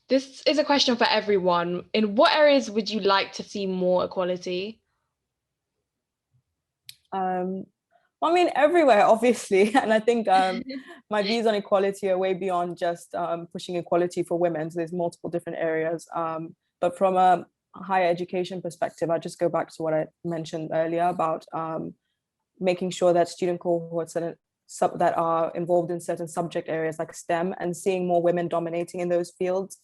This is a question for everyone. In what areas would you like to see more equality? Well, I mean, everywhere, obviously. And I think my views on equality are way beyond just pushing equality for women. So there's multiple different areas. But from a higher education perspective, I just go back to what I mentioned earlier about making sure that student cohorts that are involved in certain subject areas like STEM, and seeing more women dominating in those fields.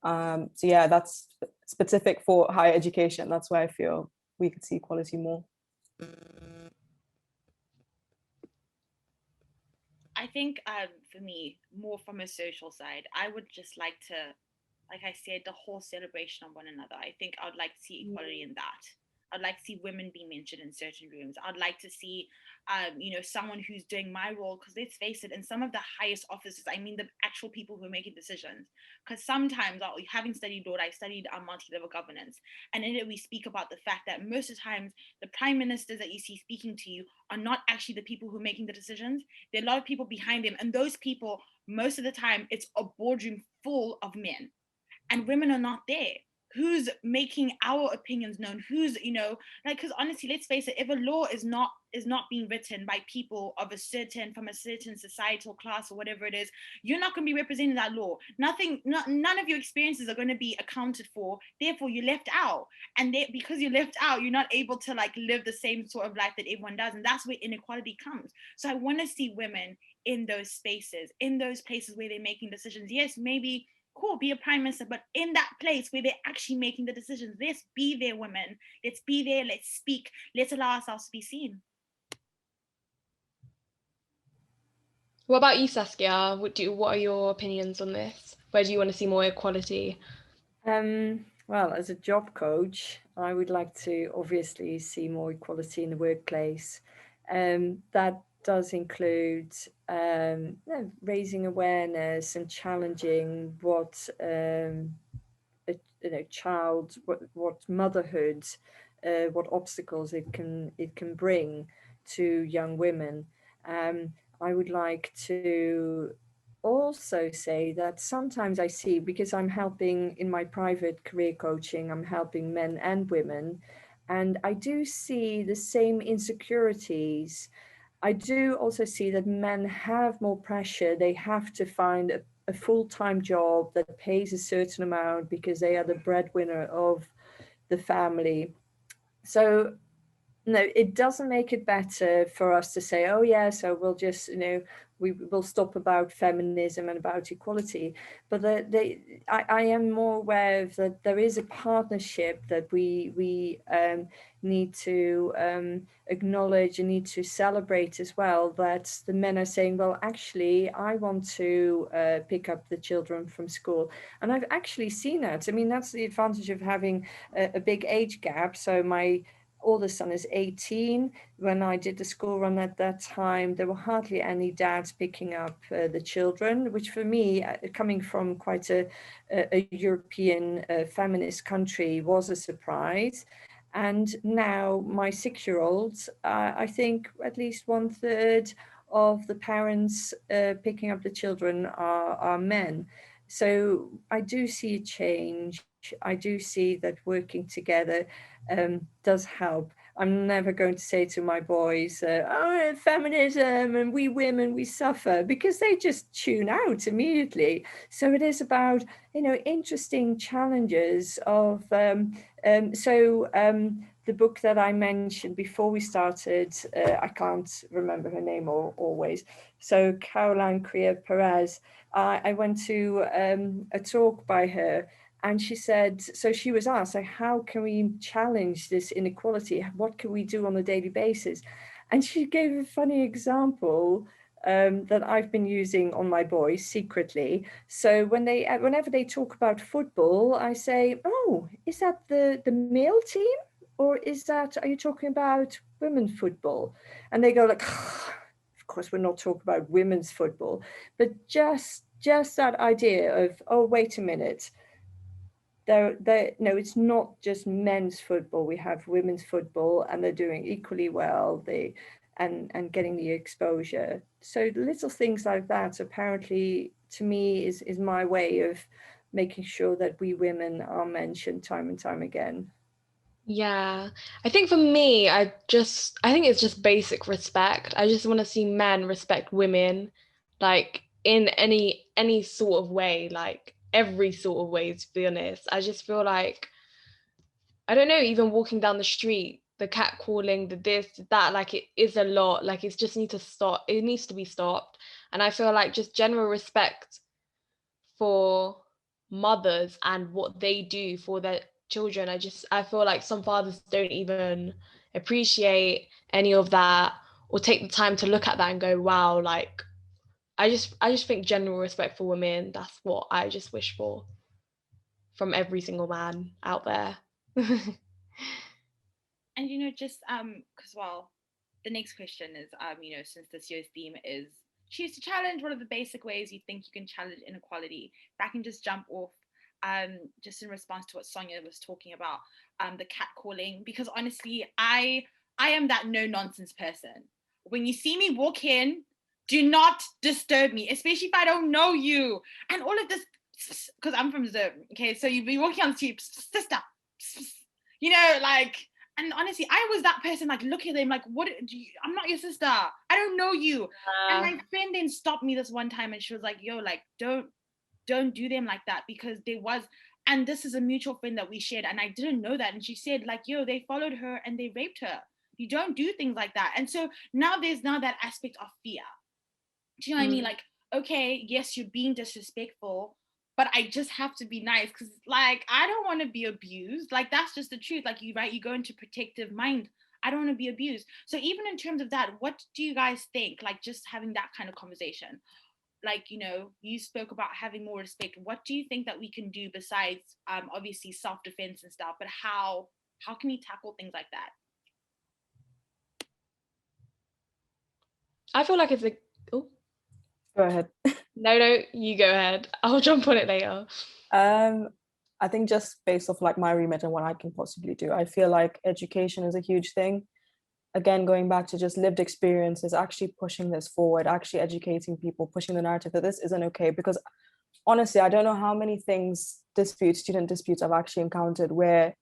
So yeah, that's specific for higher education. That's where I feel we could see equality more. I think for me, more from a social side, I would just like to, like I said, the whole celebration of one another. I think I would like to see equality in that. I'd like to see women be mentioned in certain rooms. I'd like to see, you know, someone who's doing my role. Because let's face it, in some of the highest offices, I mean the actual people who are making decisions. Because sometimes, having studied law, I studied multi-level governance. And in it, we speak about the fact that most of the times, the prime ministers that you see speaking to you are not actually the people who are making the decisions. There are a lot of people behind them. And those people, most of the time, it's a boardroom full of men. And women are not there. Who's making our opinions known? Who's, you know, like, because honestly, let's face it, if a law is not being written by people of from a certain societal class or whatever it is, you're not going to be representing that law. None of your experiences are going to be accounted for. Therefore, you're left out. And because you're left out, you're not able to like live the same sort of life that everyone does. And that's where inequality comes. So I want to see women in those spaces, in those places where they're making decisions. Yes, maybe cool, be a prime minister, but in that place where they're actually making the decisions, let's be there, women. Let's be there, let's speak, let's allow ourselves to be seen. What about you, Saskia? What are your opinions on this? Where do you want to see more equality? Well, as a job coach, I would like to obviously see more equality in the workplace. That does include raising awareness and challenging what what motherhood, what obstacles it can bring to young women. I would like to also say that sometimes I see, because I'm helping in my private career coaching, I'm helping men and women. And I do see the same insecurities. I do also see that men have more pressure. They have to find a full-time job that pays a certain amount because they are the breadwinner of the family. So no, it doesn't make it better for us to say, oh yeah, so we'll just, we will stop about feminism and about equality. But I am more aware of that there is a partnership that we need to acknowledge and need to celebrate as well, that the men are saying, well, actually, I want to pick up the children from school. And I've actually seen that. I mean, that's the advantage of having a big age gap. So my oldest son is 18. When I did the school run at that time, there were hardly any dads picking up the children, which for me, coming from quite a European feminist country, was a surprise. And now my 6-year-old, I think at least 1/3 of the parents picking up the children are men. So I do see a change. I do see that working together does help. I'm never going to say to my boys, oh, feminism and we women, we suffer, because they just tune out immediately. So it is about, interesting challenges of, the book that I mentioned before we started, I can't remember her name always. So Caroline Crier Perez, I went to a talk by her, and she said, so she was asked, like, how can we challenge this inequality? What can we do on a daily basis? And she gave a funny example that I've been using on my boys secretly. So whenever they talk about football, I say, oh, is that the male team? Or are you talking about women's football? And they go like, of course, we're not talking about women's football, but just that idea of, oh, wait a minute. No, it's not just men's football. We have women's football, and they're doing equally well. And getting the exposure. So little things like that, apparently, to me, is my way of making sure that we women are mentioned time and time again. Yeah, I think for me, I think it's just basic respect. I just want to see men respect women, like in any sort of way, like every sort of way, to be honest. I just feel like, I don't know, even walking down the street, the catcalling, the this, that, like it is a lot. Like it just needs to stop. It needs to be stopped. And I feel like just general respect for mothers and what they do for their children. I feel like some fathers don't even appreciate any of that or take the time to look at that and go, wow, like I just think general respect for women, that's what I just wish for from every single man out there. And just because, well, the next question is, since this year's theme is choose to challenge, what are the basic ways you think you can challenge inequality? If I can just jump off, just in response to what Sonia was talking about, the catcalling, because honestly, I am that no nonsense person. When you see me walk in, do not disturb me, especially if I don't know you. And all of this, because I'm from Zoom, okay? So you'd be walking on the street, sister, like. And honestly, I was that person, like, look at them, like, what do you, I'm not your sister. I don't know you. And my friend then stopped me this one time and she was like, yo, like, don't do them like that, because and this is a mutual friend that we shared, and I didn't know that. And she said, like, yo, they followed her and they raped her. You don't do things like that. And so there's that aspect of fear. Do you know what I mean? Like, okay, yes, you're being disrespectful, but I just have to be nice, because, like, I don't want to be abused. Like, that's just the truth. Like, you go into protective mind. I don't want to be abused. So even in terms of that, what do you guys think? Like, just having that kind of conversation. Like, you spoke about having more respect. What do you think that we can do besides, obviously, self-defense and stuff? But how can we tackle things like that? I feel like it's a... Oh. Go ahead. No, you go ahead. I'll jump on it later. I think just based off like my remit and what I can possibly do, I feel like education is a huge thing. Again, going back to just lived experiences, actually pushing this forward, actually educating people, pushing the narrative that this isn't okay. Because honestly, I don't know how many student disputes I've actually encountered where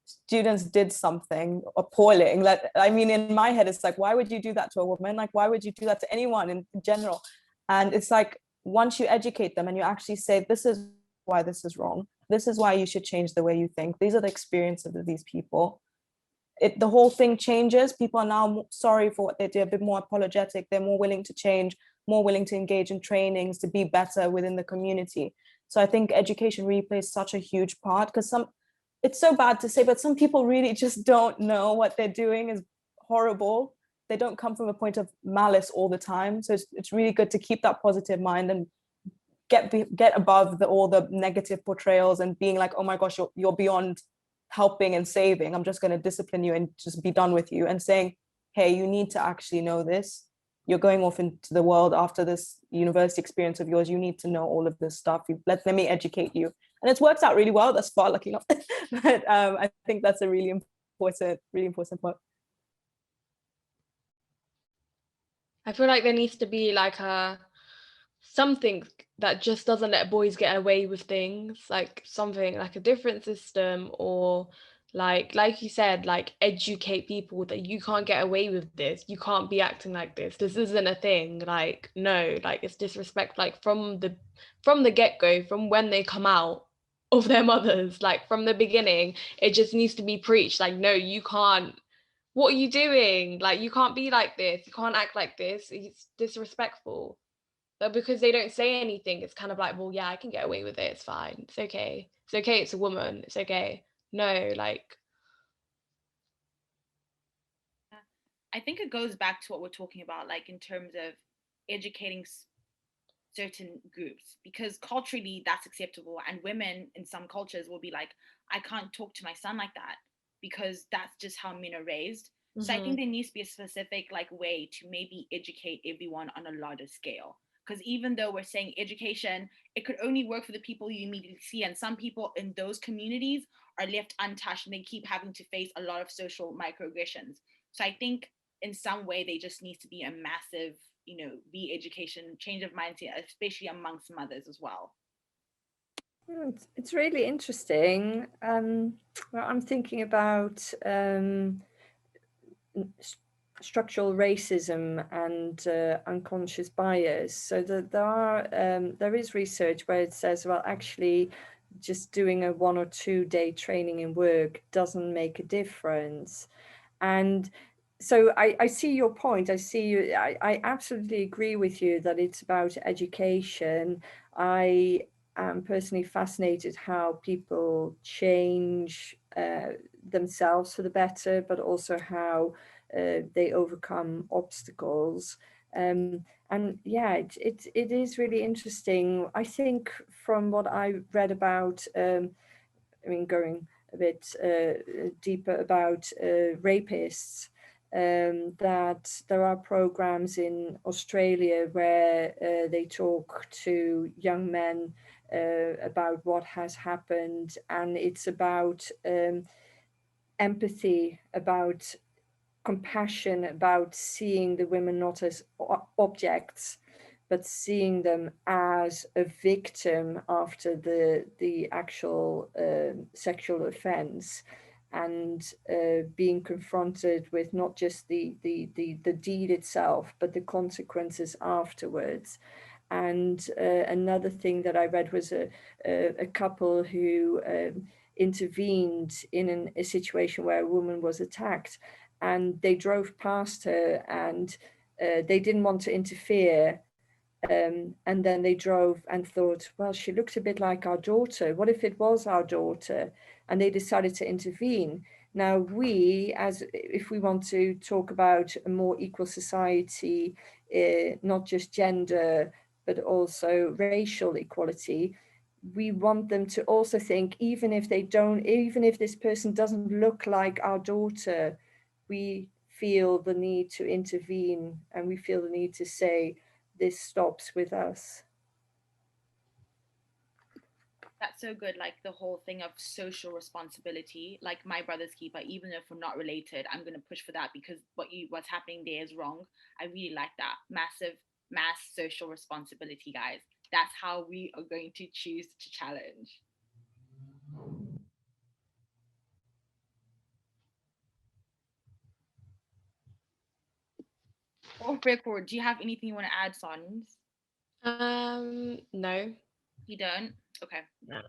students did something appalling. Like, I mean, in my head, it's like, why would you do that to a woman? Like, why would you do that to anyone in general? And it's like, once you educate them and you actually say, this is why this is wrong, this is why you should change the way you think, these are the experiences of these people, the whole thing changes. People are now sorry for what they do, a bit more apologetic, they're more willing to change, more willing to engage in trainings to be better within the community. So I think education really plays such a huge part, because it's so bad to say, but some people really just don't know what they're doing is horrible. They don't come from a point of malice all the time. So it's really good to keep that positive mind and get above all the negative portrayals and being like, oh my gosh, you're beyond helping and saving. I'm just going to discipline you and just be done with you. And saying, hey, you need to actually know this. You're going off into the world after this university experience of yours. You need to know all of this stuff. Let me educate you. And it's worked out really well thus far, lucky enough. But I think that's a really important point. I feel like there needs to be like something that just doesn't let boys get away with things, like something like a different system, or like you said, like educate people that you can't get away with this, you can't be acting like this isn't a thing, like no, like it's disrespect, like from the get-go, from when they come out of their mothers, like from the beginning, it just needs to be preached, like no, you can't, what are you doing, like you can't be like this, you can't act like this, it's disrespectful. But because they don't say anything, it's kind of like, well, yeah, I can get away with it, it's fine, it's okay, it's a woman, it's okay. No, like, I think it goes back to what we're talking about, like in terms of educating certain groups, because culturally that's acceptable, and women in some cultures will be like, I can't talk to my son like that because that's just how men are raised. So I think there needs to be a specific like way to maybe educate everyone on a larger scale, because even though we're saying education, it could only work for the people you immediately see, and some people in those communities are left untouched and they keep having to face a lot of social microaggressions. So I think in some way there just needs to be a massive, re-education, change of mindset, especially amongst mothers as well. It's really interesting. Well, I'm thinking about structural racism and unconscious bias. So that there is research where it says, well, actually, just doing a 1 or 2 day training in work doesn't make a difference. And so I see your point. I absolutely agree with you that it's about education. I am personally fascinated how people change themselves for the better, but also how they overcome obstacles. And yeah, it is really interesting. I think from what I read about, going a bit deeper about rapists, that there are programs in Australia where they talk to young men about what has happened, and it's about empathy, about compassion, about seeing the women not as objects, but seeing them as a victim after the actual sexual offense, and being confronted with not just the deed itself, but the consequences afterwards. And another thing that I read was a couple who intervened in a situation where a woman was attacked, and they drove past her, and they didn't want to interfere. And then they drove and thought, well, she looks a bit like our daughter. What if it was our daughter? And they decided to intervene. Now, if we want to talk about a more equal society, not just gender, but also racial equality, we want them to also think, even if this person doesn't look like our daughter, we feel the need to intervene, and we feel the need to say, this stops with us. That's so good, like the whole thing of social responsibility, like my brother's keeper, even if we're not related, I'm going to push for that, because what's happening there is wrong. I really like that. Mass social responsibility, guys. That's how we are going to choose to challenge. off record, do you have anything you want to add, Sons? No. You don't? Okay. No.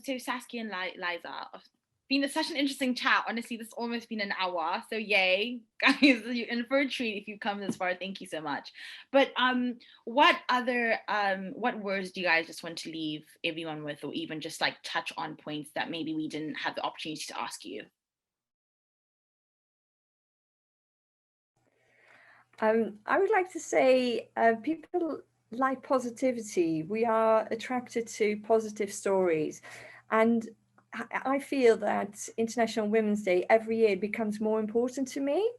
So Saskia and Liza, it's been such an interesting chat. Honestly, this has almost been an hour. So yay, guys, you're in for a treat if you come this far. Thank you so much. But what words do you guys just want to leave everyone with, or even just like touch on points that maybe we didn't have the opportunity to ask you? I would like to say people like positivity. We are attracted to positive stories. And I feel that International Women's Day every year becomes more important to me.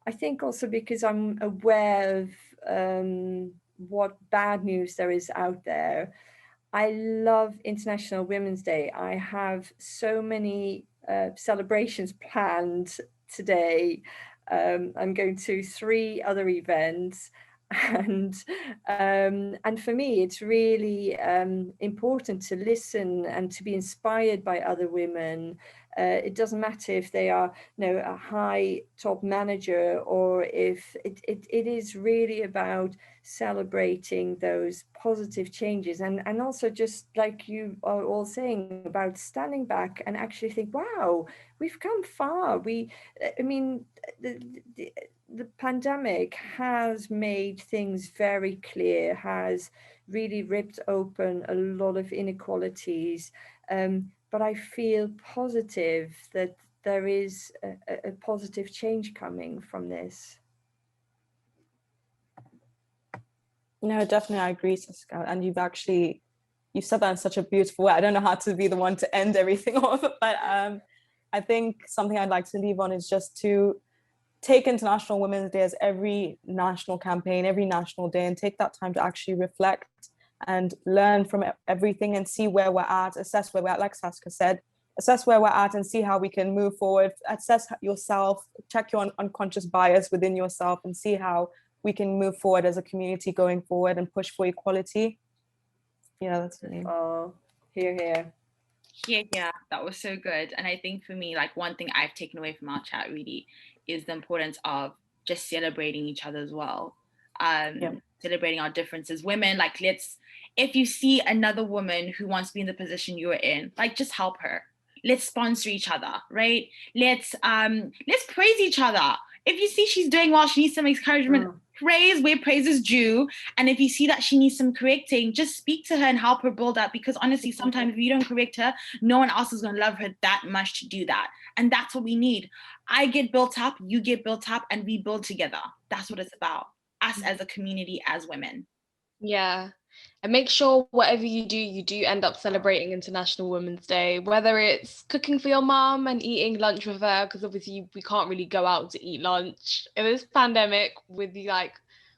I think also because I'm aware of what bad news there is out there. I love International Women's Day. I have so many celebrations planned today. I'm going to 3 other events, and for me, it's really important to listen and to be inspired by other women. It doesn't matter if they are, a high top manager, or if it is really about celebrating those positive changes, and also just like you are all saying about standing back and actually think, wow, we've come far. The pandemic has made things very clear, has really ripped open a lot of inequalities, but I feel positive that there is a positive change coming from this. No, definitely, I agree, Siska. And you've said that in such a beautiful way. I don't know how to be the one to end everything off, but I think something I'd like to leave on is just to take International Women's Day as every national campaign, every national day, and take that time to actually reflect and learn from everything and see where we're at, assess where we're at, like Saskia said, assess where we're at and see how we can move forward, assess yourself, check your unconscious bias within yourself, and see how we can move forward as a community going forward and push for equality. Yeah, that's me. Oh, here. Yeah, that was so good. And I think for me, like, one thing I've taken away from our chat really is the importance of just celebrating each other as well. Celebrating our differences. Women, like, if you see another woman who wants to be in the position you're in, like, just help her. Let's sponsor each other, right? Let's praise each other. If you see she's doing well, she needs some encouragement. Praise where praise is due. And if you see that she needs some correcting, just speak to her and help her build up. Because honestly, sometimes if you don't correct her, no one else is going to love her that much to do that. And that's what we need. I get built up, you get built up, and we build together. That's what it's about. Us as a community, as women. Yeah. And make sure whatever you do end up celebrating International Women's Day, whether it's cooking for your mum and eating lunch with her, because obviously we can't really go out to eat lunch in this pandemic with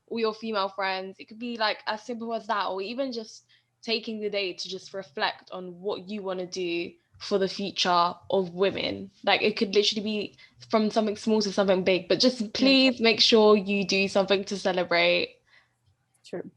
all your female friends. It could be like as simple as that, or even just taking the day to just reflect on what you want to do for the future of women. Like, it could literally be from something small to something big, but just please make sure you do something to celebrate. True.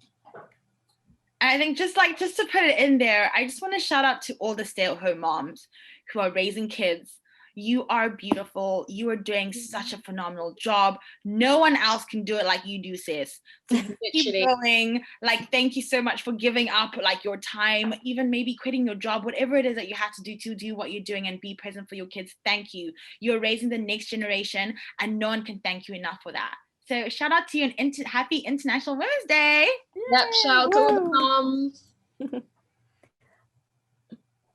And I think just to put it in there, I just want to shout out to all the stay-at-home moms who are raising kids. You are beautiful. You are doing such a phenomenal job. No one else can do it like you do, sis. So keep going. Like, thank you so much for giving up like your time, even maybe quitting your job, whatever it is that you have to do what you're doing and be present for your kids. Thank you. You're raising the next generation, and no one can thank you enough for that. So shout out to you and happy International Women's Day. Yep, shout out to all the moms.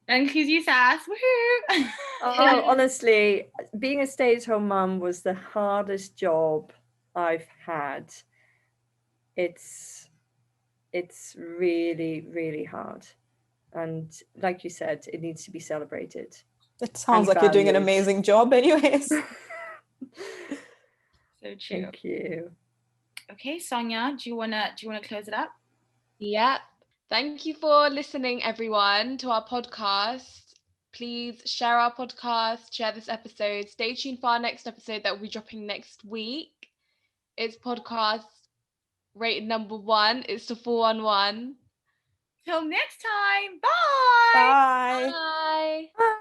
That includes you, Sass. Woohoo! Oh, honestly, being a stay-at-home mum was the hardest job I've had. It's really, really hard. And like you said, it needs to be celebrated. It sounds like you're doing an amazing job anyways. So true. Thank you. Okay, Sonia, do you wanna close it up? Yeah. Thank you for listening, everyone, to our podcast. Please share our podcast, share this episode. Stay tuned for our next episode that will be dropping next week. It's podcast rated number 1. It's the 411. Till next time. Bye. Bye. Bye. Bye.